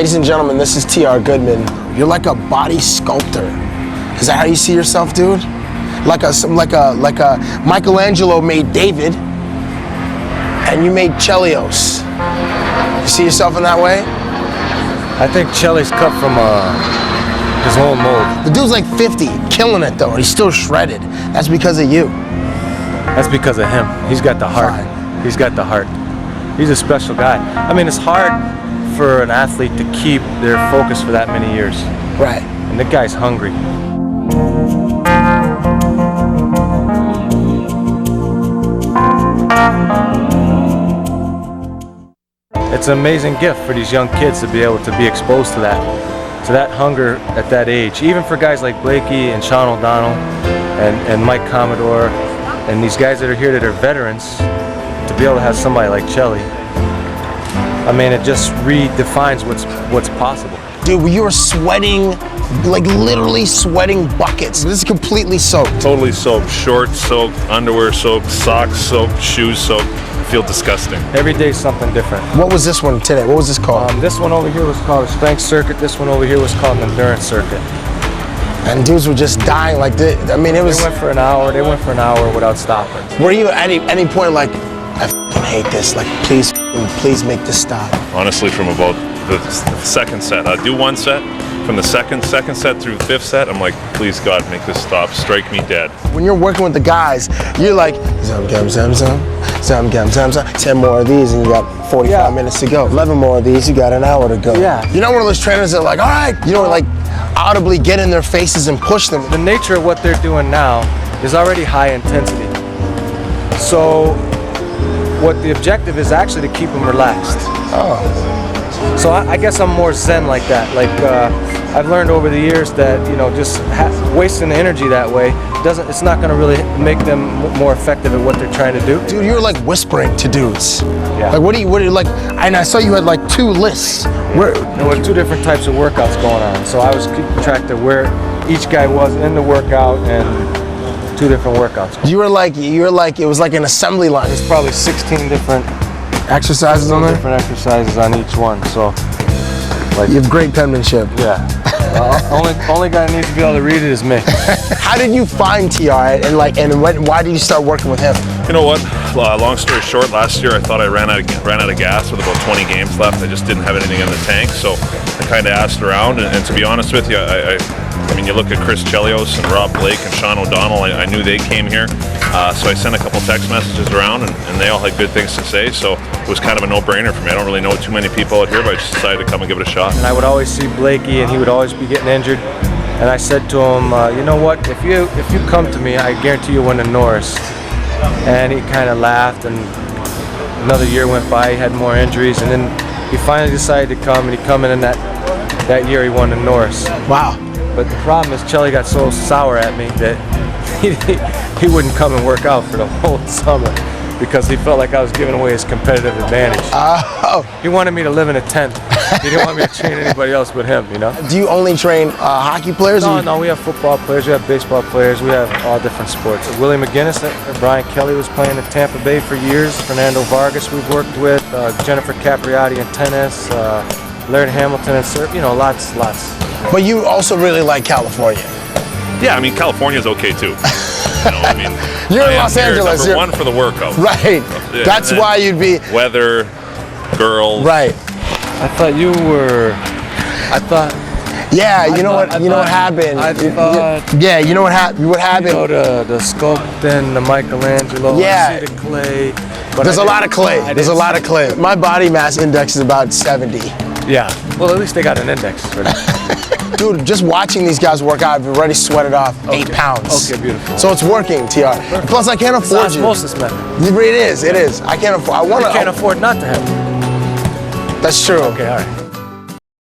Ladies and gentlemen, this is TR Goodman. You're like a body sculptor. Is that how you see yourself, dude? Like a Michelangelo made David, and you made Chelios. You see yourself in that way? I think Chelly's cut from his own mold. The dude's like 50, killing it though. He's still shredded. That's because of you. That's because of him. He's got the heart. Fine. He's got the heart. He's a special guy. I mean, it's hard for an athlete to keep their focus for that many years. Right. And the guy's hungry. It's an amazing gift for these young kids to be able to be exposed to that hunger at that age. Even for guys like Blakey and Sean O'Donnell and Mike Commodore and these guys that are here that are veterans, to be able to have somebody like Chelly, I mean, it just redefines what's possible. Dude, you were sweating, like literally sweating buckets. This is completely soaked. Totally soaked. Shorts soaked, underwear soaked, socks soaked, shoes soaked. I feel disgusting. Every day something different. What was this one today? What was this called? This one over here was called a strength circuit. This one over here was called an endurance circuit. And dudes were just dying like this. I mean, it was... They went for an hour without stopping. Were you at any point like, I f***ing hate this, like please make this stop? Honestly, from about the second set. I do one set. From the second set through fifth set, I'm like, please God, make this stop. Strike me dead. When you're working with the guys, you're like, zum, 10 more of these and you got 45 minutes to go. 11 more of these, you got an hour to go. Yeah. You're not one of those trainers that are like, all right, you don't like audibly get in their faces and push them. The nature of what they're doing now is already high intensity. So what the objective is actually to keep them relaxed. Oh. So I guess I'm more zen like that. Like I've learned over the years that just wasting the energy that way it's not going to really make them more effective at what they're trying to do. Dude, you were like whispering to dudes. Yeah. Like what do you like? And I saw you had like 2 lists. There were 2 different types of workouts going on. So I was keeping track of where each guy was in the workout and 2 different workouts. You were like it was like an assembly line. There's probably 16 different exercises on there? Different exercises on each one, so like you have great penmanship. Yeah. Only guy that needs to be able to read it is me. How did you find TR and why did you start working with him? You know what? Long story short, last year I thought I ran out of gas with about 20 games left. I just didn't have anything in the tank, so I kind of asked around, and to be honest with you, I mean, you look at Chris Chelios and Rob Blake and Sean O'Donnell, I knew they came here, so I sent a couple text messages around, and they all had good things to say, so it was kind of a no-brainer for me. I don't really know too many people out here, but I just decided to come and give it a shot. And I would always see Blakey, and he would always be getting injured, and I said to him, you know what, if you come to me, I guarantee you'll win the Norris. And he kind of laughed, and another year went by, he had more injuries, and then he finally decided to come, and he come in that year he won the Norris. Wow. But the problem is Chelly got so sour at me that he wouldn't come and work out for the whole summer because he felt like I was giving away his competitive advantage. Oh. He wanted me to live in a tent. He didn't want me to train anybody else but him, Do you only train hockey players? No, we have football players, we have baseball players, we have all different sports. Willie McGinnis, Brian Kelly was playing in Tampa Bay for years. Fernando Vargas we've worked with, Jennifer Capriati in tennis, Laird Hamilton and surf, lots. But you also really like California. Yeah, I mean, California's okay too. I mean, you're in Los Angeles. Number 1 for the workout. Right. Yeah, that's why you'd be weather, girls. Right. I thought you were. Yeah, you know what happened. I thought. Yeah, you know what happened. What happened? The sculpting, the Michelangelo. Yeah. I see the clay. But There's a lot of clay. There's a lot of clay. My body mass index is about 70. Yeah. Well, at least they got an index for that. Dude, just watching these guys work out, I've already sweated off 8 pounds. Okay, beautiful. So it's working, TR. Perfect. Plus, I can't afford you. Osmosis method. It is. I can't afford. You can't afford not to have it. That's true. Okay, all right.